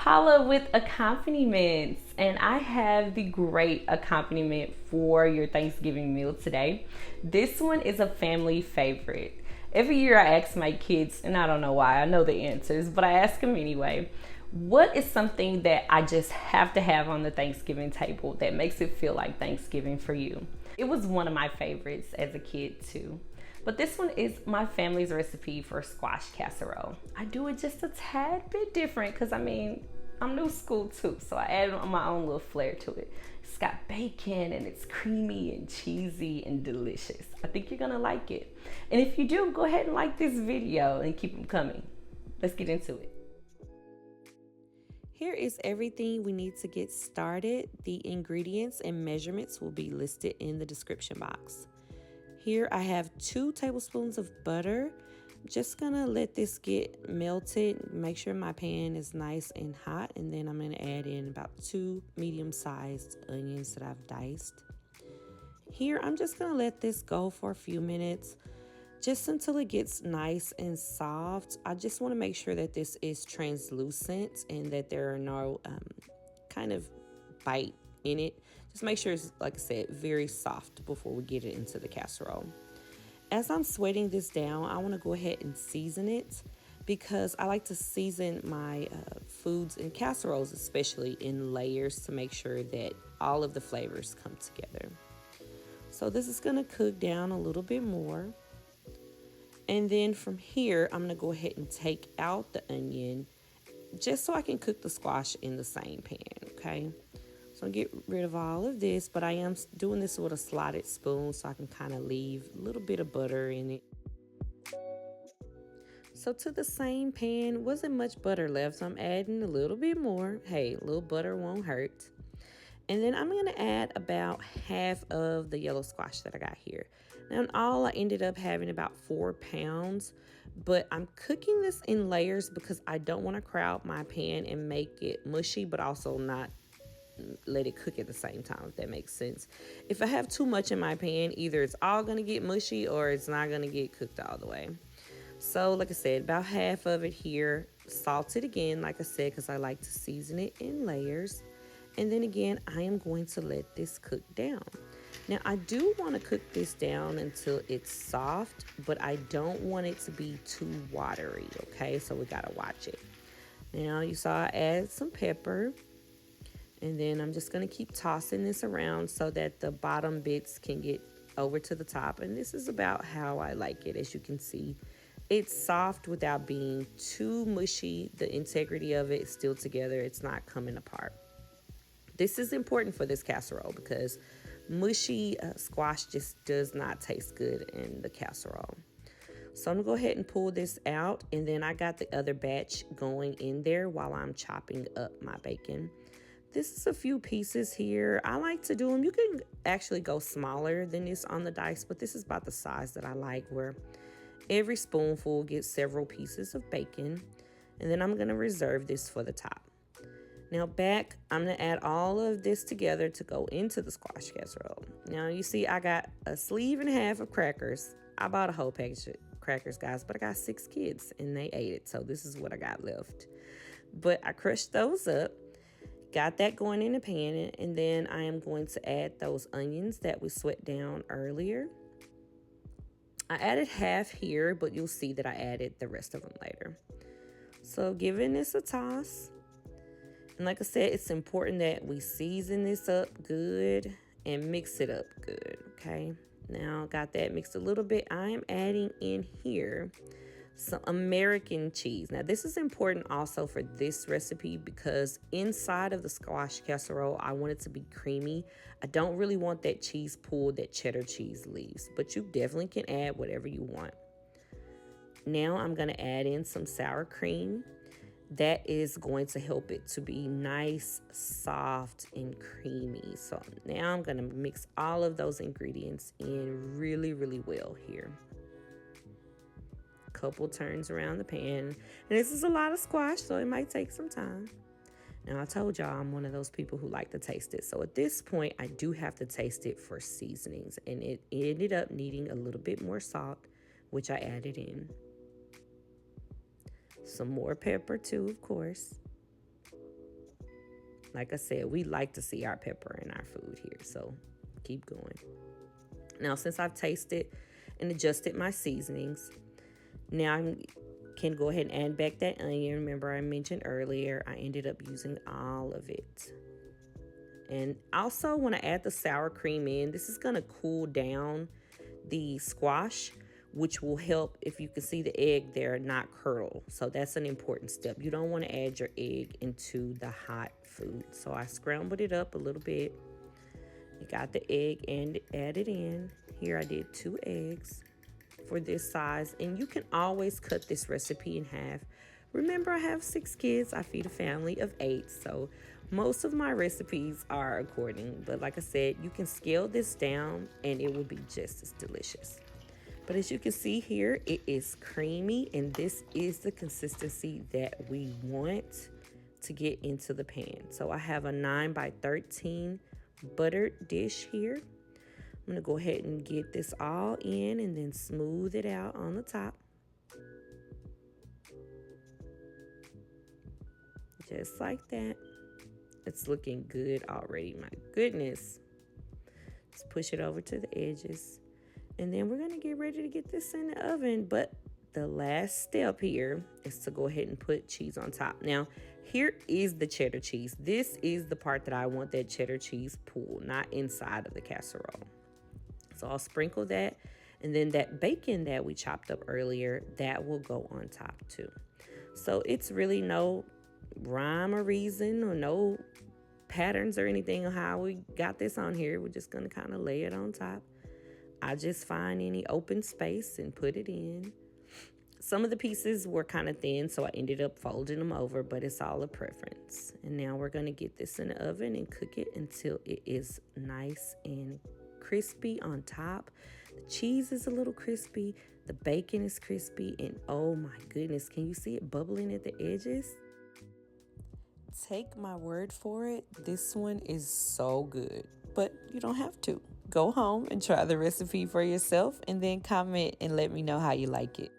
Paula with accompaniments, and I have the great accompaniment for your Thanksgiving meal today. This one is a family favorite. Every year I ask my kids, and I don't know why, I know the answers, but I ask them anyway. What is something that I just have to have on the Thanksgiving table that makes it feel like Thanksgiving for you? It was one of my favorites as a kid too. But this one is my family's recipe for squash casserole. I do it just a tad bit different because I'm new school too, so I added my own little flair to it. It's got bacon and it's creamy and cheesy and delicious. I think you're gonna like it. And if you do, go ahead and like this video and keep them coming. Let's get into it. Here is everything we need to get started. The ingredients and measurements will be listed in the description box. Here I have 2 tablespoons of butter. Just gonna let this get melted, make sure my pan is nice and hot, and then I'm gonna add in about 2 medium-sized onions that I've diced. Here I'm just gonna let this go for a few minutes, just until it gets nice and soft. I just wanna make sure that this is translucent and that there are no kind of bite in it. Just make sure it's, like I said, very soft before we get it into the casserole. As I'm sweating this down, I want to go ahead and season it because I like to season my foods and casseroles, especially in layers, to make sure that all of the flavors come together. So this is going to cook down a little bit more. And then from here, I'm going to go ahead and take out the onion just so I can cook the squash in the same pan, okay? So I'll get rid of all of this, but I am doing this with a slotted spoon so I can kind of leave a little bit of butter in it. So to the same pan, wasn't much butter left, so I'm adding a little bit more. Hey, a little butter won't hurt. And then I'm gonna add about half of the yellow squash that I got here. Now in all, I ended up having about 4 pounds, but I'm cooking this in layers because I don't wanna crowd my pan and make it mushy, but also not let it cook at the same time, if that makes sense. If I have too much in my pan, either it's all gonna get mushy or it's not gonna get cooked all the way. So like I said, about half of it here, salted again, like I said, because I like to season it in layers. And then again, I am going to let this cook down. Now I do want to cook this down until it's soft, but I don't want it to be too watery, okay? So we gotta watch it. Now you saw I added some pepper. And then I'm just going to keep tossing this around so that the bottom bits can get over to the top. And this is about how I like it. As you can see, it's soft without being too mushy. The integrity of it is still together. It's not coming apart. This is important for this casserole because mushy squash just does not taste good in the casserole. So I'm going to go ahead and pull this out. And then I got the other batch going in there while I'm chopping up my bacon. This is a few pieces here. I like to do them. You can actually go smaller than this on the dice, but this is about the size that I like, where every spoonful gets several pieces of bacon. And then I'm going to reserve this for the top. Now back, I'm going to add all of this together to go into the squash casserole. Now you see I got a sleeve and a half of crackers. I bought a whole package of crackers, guys, but I got 6 kids and they ate it. So this is what I got left. But I crushed those up. Got that going in the pan, and then I am going to add those onions that we sweat down earlier. I added half here, but you'll see that I added the rest of them later. So giving this a toss. And like I said, it's important that we season this up good and mix it up good, okay? Now got that mixed a little bit. I am adding in here some American cheese. Now this is important also for this recipe because inside of the squash casserole, I want it to be creamy. I don't really want that cheese pull that cheddar cheese leaves, but you definitely can add whatever you want. Now I'm gonna add in some sour cream. That is going to help it to be nice, soft, and creamy. So now I'm gonna mix all of those ingredients in really, really well here. Couple turns around the pan, and this is a lot of squash, so it might take some time. Now I told y'all I'm one of those people who like to taste it, so at this point I do have to taste it for seasonings, and it ended up needing a little bit more salt, which I added in. Some more pepper too, of course. Like I said, we like to see our pepper in our food here, so keep going. Now, since I've tasted and adjusted my seasonings, now I can go ahead and add back that onion. Remember, I mentioned earlier, I ended up using all of it. And also, when I add the sour cream in, this is going to cool down the squash, which will help, if you can see the egg there, not curdle. So that's an important step. You don't want to add your egg into the hot food. So I scrambled it up a little bit. I got the egg and added in. Here I did 2 eggs for this size, and you can always cut this recipe in half. Remember, I have 6 kids. I feed a family of 8, so most of my recipes are according. But like I said, you can scale this down and it will be just as delicious. But as you can see here, it is creamy, and this is the consistency that we want to get into the pan. So I have a 9 by 13 buttered dish here. I'm gonna go ahead and get this all in and then smooth it out on the top. Just like that. It's looking good already, my goodness. Let's push it over to the edges. And then we're gonna get ready to get this in the oven. But the last step here is to go ahead and put cheese on top. Now, here is the cheddar cheese. This is the part that I want that cheddar cheese pool, not inside of the casserole. So I'll sprinkle that, and then that bacon that we chopped up earlier, that will go on top too. So it's really no rhyme or reason or no patterns or anything on how we got this on here. We're just gonna kind of lay it on top. I just find any open space and put it in. Some of the pieces were kind of thin, so I ended up folding them over, but it's all a preference. And now we're gonna get this in the oven and cook it until it is nice and crispy on top. The cheese is a little crispy, the bacon is crispy, and oh my goodness, can you see it bubbling at the edges? Take my word for it, this one is so good, but you don't have to. Go home and try the recipe for yourself and then comment and let me know how you like it.